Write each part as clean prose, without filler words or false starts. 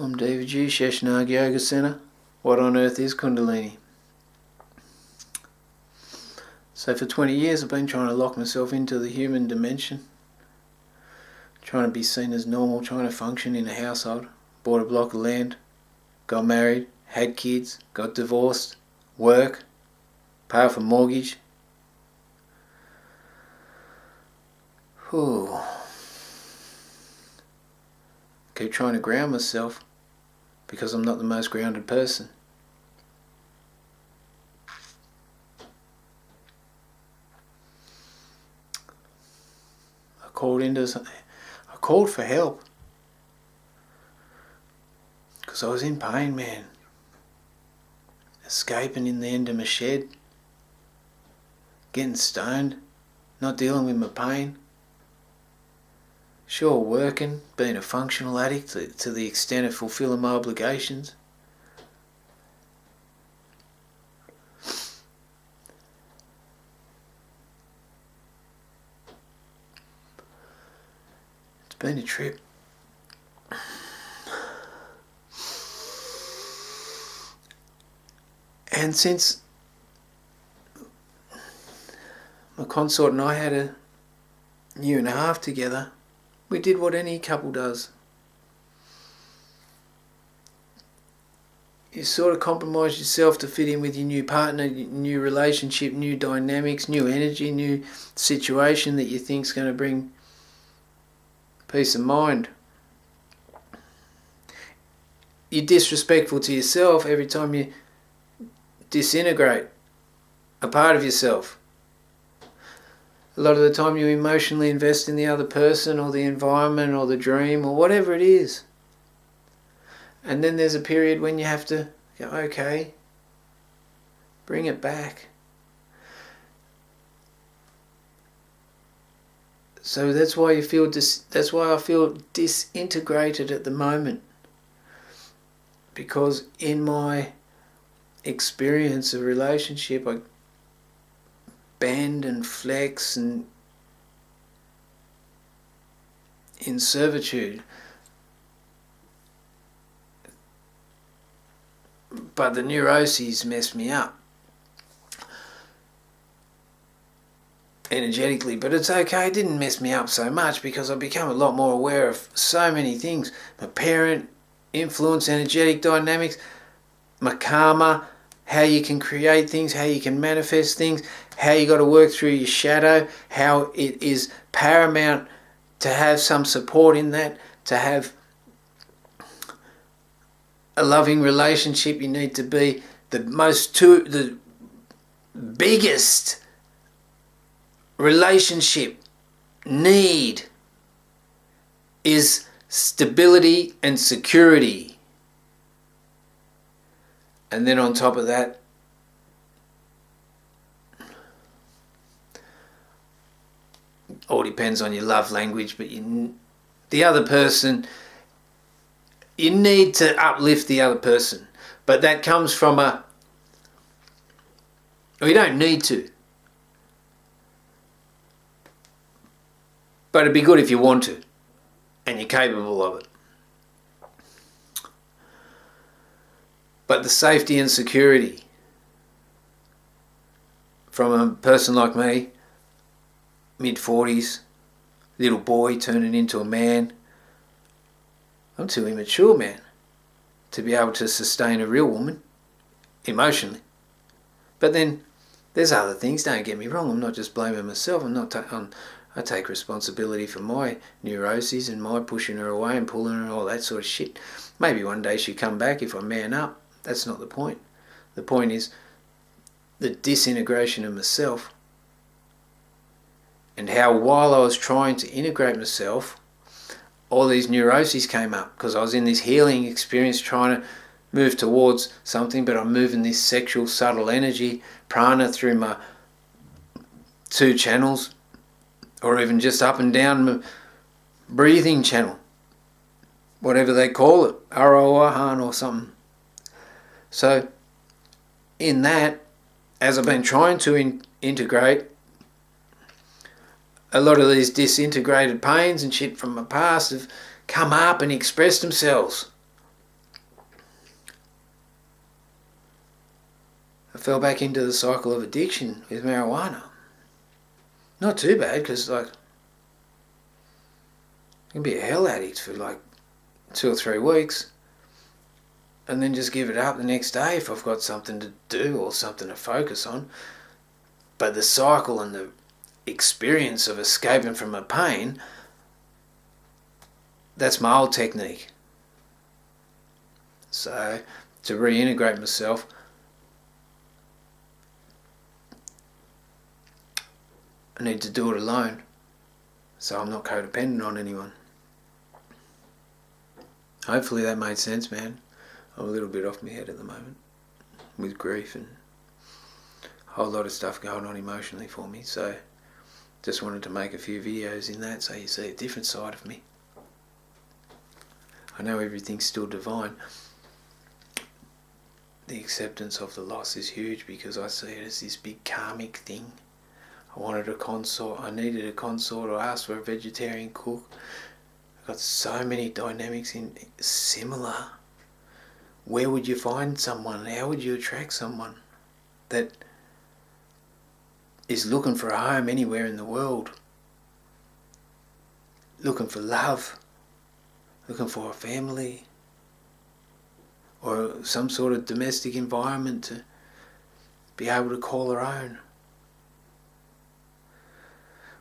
Omdevaji, Sheshnag Yoga Center. What on earth is Kundalini? So for 20 years I've been trying to lock myself into the human dimension. Trying to be seen as normal, trying to function in a household. Bought a block of land, got married, had kids, got divorced, work, pay off a mortgage. Whew. Keep trying to ground myself because I'm not the most grounded person. I called for help because I was in pain, man. Escaping in the end of my shed, getting stoned, not dealing with my pain. Sure, working, being a functional addict to the extent of fulfilling my obligations. It's been a trip. And since my consort and I had a year and a half together, we did what any couple does. You sort of compromise yourself to fit in with your new partner, new relationship, new dynamics, new energy, new situation that you think's going to bring peace of mind. You're disrespectful to yourself every time you disintegrate a part of yourself. A lot of the time you emotionally invest in the other person or the environment or the dream or whatever it is. And then there's a period when you have to go, okay, bring it back. So that's why I feel disintegrated at the moment. Because in my experience of relationship, I bend and flex and in servitude, but the neuroses mess me up energetically. But it's okay, it didn't mess me up so much because I've become a lot more aware of so many things: my parent, influence, energetic dynamics, my karma, how you can create things, how you can manifest things, how you got to work through your shadow, how it is paramount to have some support in that, to have a loving relationship. You need to be the biggest relationship need is stability and security. And then on top of that, all depends on your love language, but the other person, you need to uplift the other person. But that comes from you don't need to. But it'd be good if you want to, and you're capable of it. But the safety and security from a person like me, mid-40s, little boy turning into a man, I'm too immature, man, to be able to sustain a real woman emotionally. But then there's other things, don't get me wrong, I'm not just blaming myself, I take responsibility for my neuroses and my pushing her away and pulling her and all that sort of shit. Maybe one day she'll come back if I man up. That's not the point. The point is the disintegration of myself, and how while I was trying to integrate myself, all these neuroses came up because I was in this healing experience trying to move towards something, but I'm moving this sexual subtle energy, prana, through my 2 channels, or even just up and down my breathing channel, whatever they call it, Arohan or something. So in that, as I've been trying to integrate, a lot of these disintegrated pains and shit from my past have come up and expressed themselves. fell back into the cycle of addiction with marijuana. Not too bad, because like, you can be a hell addict for like 2 or 3 weeks and then just give it up the next day if I've got something to do or something to focus on. But the cycle and the experience of escaping from a pain, that's my old technique. So to reintegrate myself, I need to do it alone, so I'm not codependent on anyone. Hopefully that made sense, man. I'm a little bit off my head at the moment with grief and a whole lot of stuff going on emotionally for me, so just wanted to make a few videos in that so you see a different side of me. I know everything's still divine. The acceptance of the loss is huge because I see it as this big karmic thing. I wanted a consort, I needed a consort, I asked for a vegetarian cook. I've got so many dynamics in similar. Where would you find someone? How would you attract someone that is looking for a home anywhere in the world? Looking for love, looking for a family, or some sort of domestic environment to be able to call her own,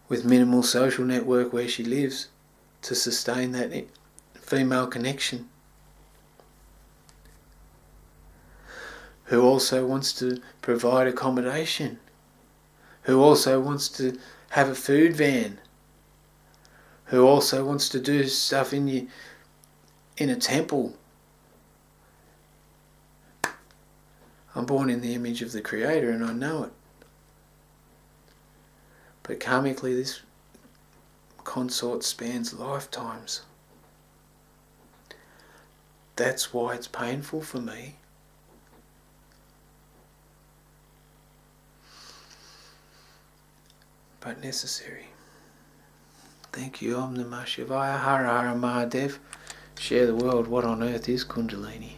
with minimal social network where she lives to sustain that female connection, who also wants to provide accommodation, who also wants to have a food van, who also wants to do stuff in a temple. I'm born in the image of the Creator and I know it. But karmically this consort spans lifetimes. That's why it's painful for me. But necessary. Thank you. Om Namah Shivaya. Hara Hara Mahadev. Share the world. What on earth is Kundalini?